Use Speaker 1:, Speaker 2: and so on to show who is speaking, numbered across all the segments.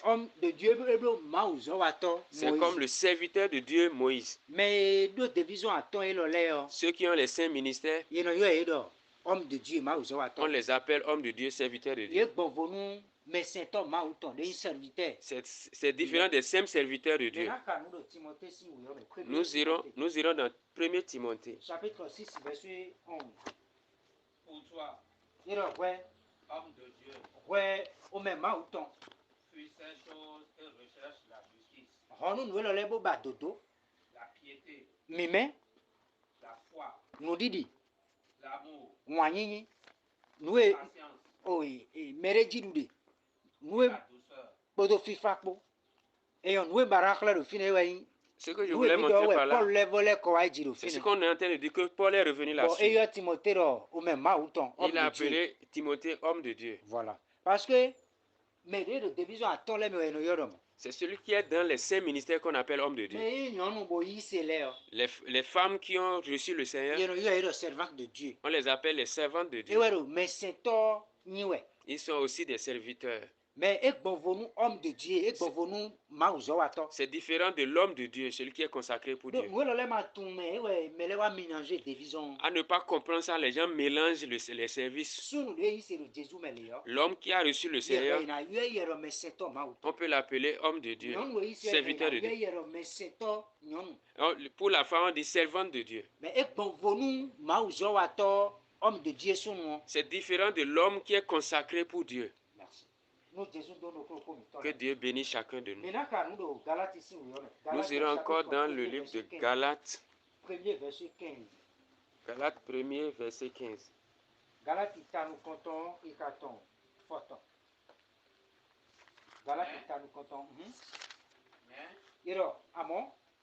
Speaker 1: Homme de Dieu,
Speaker 2: c'est comme le serviteur de Dieu Moïse.
Speaker 1: Mais deux divisions à temps et
Speaker 2: Ceux qui ont les 5 ministères,
Speaker 1: homme de Dieu,
Speaker 2: on les appelle hommes de Dieu, serviteurs de Dieu. C'est différent des 5 serviteurs de Dieu. Nous irons dans 1 Timothée.
Speaker 1: Chapitre 6, verset 11.
Speaker 3: Pour toi,
Speaker 1: homme
Speaker 3: de Dieu, fuis ces choses et recherche la justice, la piété, la foi, l'amour, la patience, la douceur.
Speaker 2: Ce que je voulais montrer par là, c'est ce qu'on est en train de dire, que Paul est revenu là-dessus. Il a appelé Timothée homme de Dieu.
Speaker 1: Voilà. Parce que
Speaker 2: c'est celui qui est dans les 5 ministères qu'on appelle homme de Dieu. Les femmes qui ont reçu le Seigneur, on les appelle les servantes de Dieu. Ils sont aussi des serviteurs.
Speaker 1: Mais homme de Dieu,
Speaker 2: c'est différent de l'homme de Dieu, celui qui est consacré pour Dieu. À ne pas comprendre ça, les gens mélangent les services. L'homme qui a reçu le Seigneur, on peut l'appeler homme de Dieu, serviteur de Dieu. Pour la femme, on dit servante de Dieu. C'est différent de l'homme qui est consacré pour Dieu. Que Dieu bénisse chacun de nous. Nous irons encore dans le livre de Galates. Galates 1er, verset 15.
Speaker 1: Galates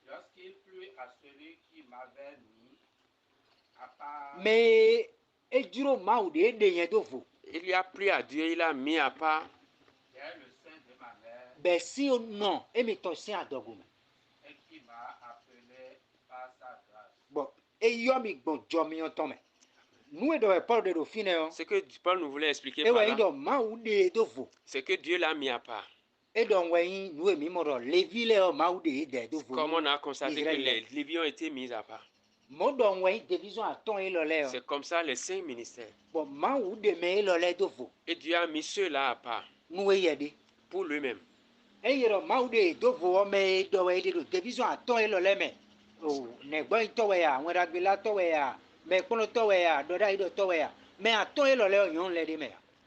Speaker 3: lorsqu'il plut à celui qui m'avait mis à part.
Speaker 1: Mais il
Speaker 2: y a plu à Dieu, il a mis à part.
Speaker 3: Le sein de ma mère.
Speaker 1: Et qui
Speaker 3: m'a appelé par sa grâce.
Speaker 1: Bon,
Speaker 2: ce que Paul nous voulait expliquer par là, c'est que Dieu l'a mis à part. Comme on a constaté que les Lévites ont été mis à part. C'est comme ça les 5 ministères. Et Dieu a mis ceux-là à part pour lui-même.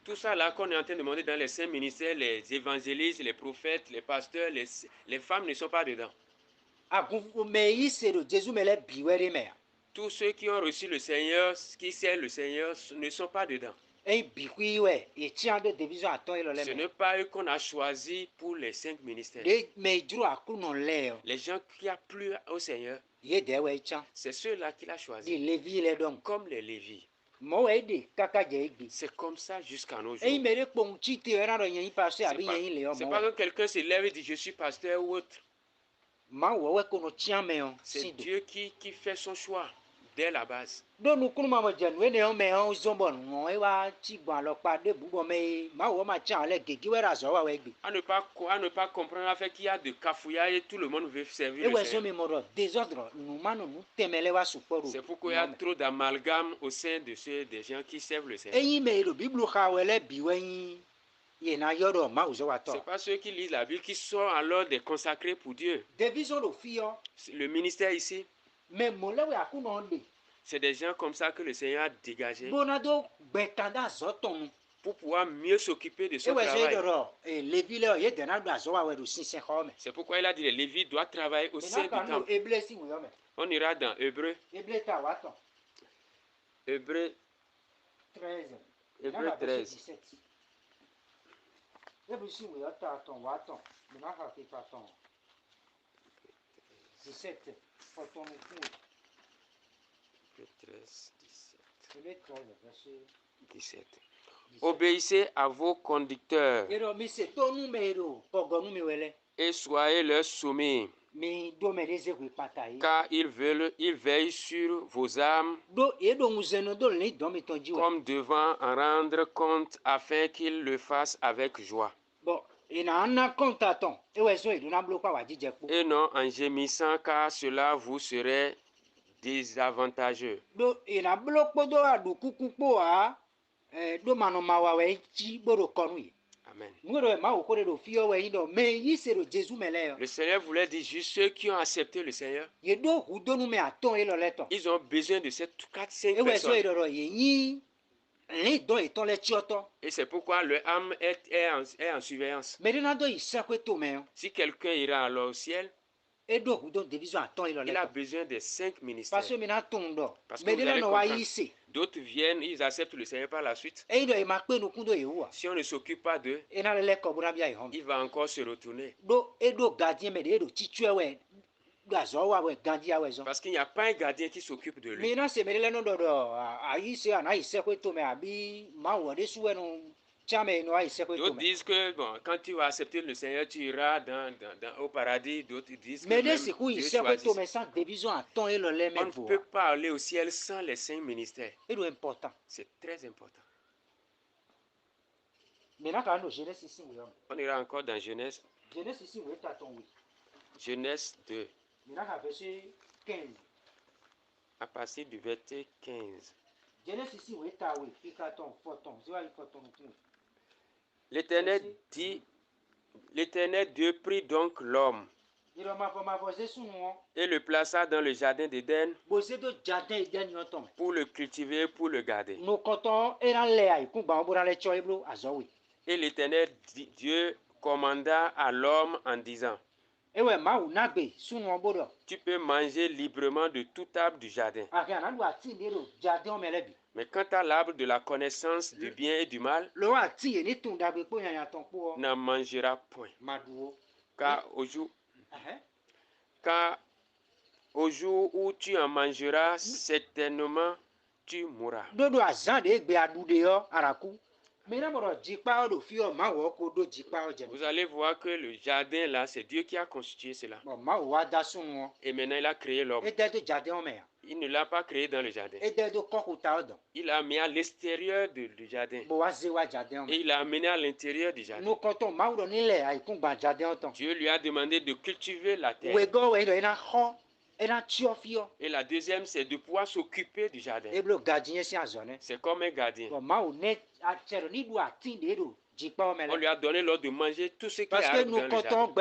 Speaker 2: Tout ça là qu'on est en train de demander dans les 5 ministères, les évangélistes, les prophètes, les pasteurs, les femmes ne sont pas dedans. Tous ceux qui ont reçu le Seigneur, qui servent le Seigneur, ne sont pas dedans. Ce n'est pas eux qu'on a choisi pour les 5 ministères. Les gens qui ont plu au Seigneur, c'est ceux-là qu'il a choisi. Comme les Lévites. C'est comme ça jusqu'à nos jours. C'est pas que quelqu'un se lève et dit je suis pasteur ou autre. C'est Dieu qui fait son choix dès la base. À ne pas comprendre fait qu'il y a de cafouillage et tout le monde veut servir le Seigneur. C'est pourquoi il y a trop d'amalgame au sein de ceux des gens qui servent le Seigneur. C'est pas ceux qui lisent la Bible qui sont alors des consacrés pour Dieu. Le ministère ici, c'est des gens comme ça que le Seigneur a dégagé pour pouvoir mieux s'occuper de son travail. C'est pourquoi il a dit les Lévites doivent travailler au sein du temple. On ira dans Hébreu. Hébreu 13. Hébreu 13, 17. Obéissez à vos conducteurs et soyez leur soumis, car ils veillent sur vos âmes comme devant en rendre compte afin qu'ils le fassent avec joie. Et non en gémissant, car cela vous serait désavantageux. Amen. Le Seigneur voulait dire juste ceux qui ont accepté le Seigneur. Ils ont besoin de ces 4-5 personnes. Et c'est pourquoi le âme est en surveillance. Si quelqu'un ira alors au ciel, il a besoin des 5 ministères. Parce que vous allez comprendre, d'autres viennent, ils acceptent le Seigneur par la suite. Si on ne s'occupe pas d'eux, il va encore se retourner. Parce qu'il n'y a pas un gardien qui s'occupe de lui. D'autres disent que bon, quand tu vas accepter le Seigneur, tu iras au paradis. D'autres disent que même Dieu choisit. On ne peut pas aller au ciel sans les 5 ministères. C'est très important. On ira encore dans Genèse. Genèse 2. À partir du verset 15. L'Éternel Dieu prit donc l'homme et le plaça dans le jardin d'Éden pour le cultiver, pour le garder. Et l'Éternel Dieu commanda à l'homme en disant: tu peux manger librement de tout arbre du jardin. Mais quant à l'arbre de la connaissance du bien et du mal, n'en mangera point. Car au jour où tu en mangeras, certainement tu mourras. Vous allez voir que le jardin là, c'est Dieu qui a constitué cela. Et maintenant il a créé l'homme. Il ne l'a pas créé dans le jardin. Il l'a mis à l'extérieur du jardin. Et il l'a amené à l'intérieur du jardin. Dieu lui a demandé de cultiver la terre. Et la deuxième, c'est de pouvoir s'occuper du jardin. C'est comme un gardien. On lui a donné l'ordre de manger tout ce qui est dans le jardin.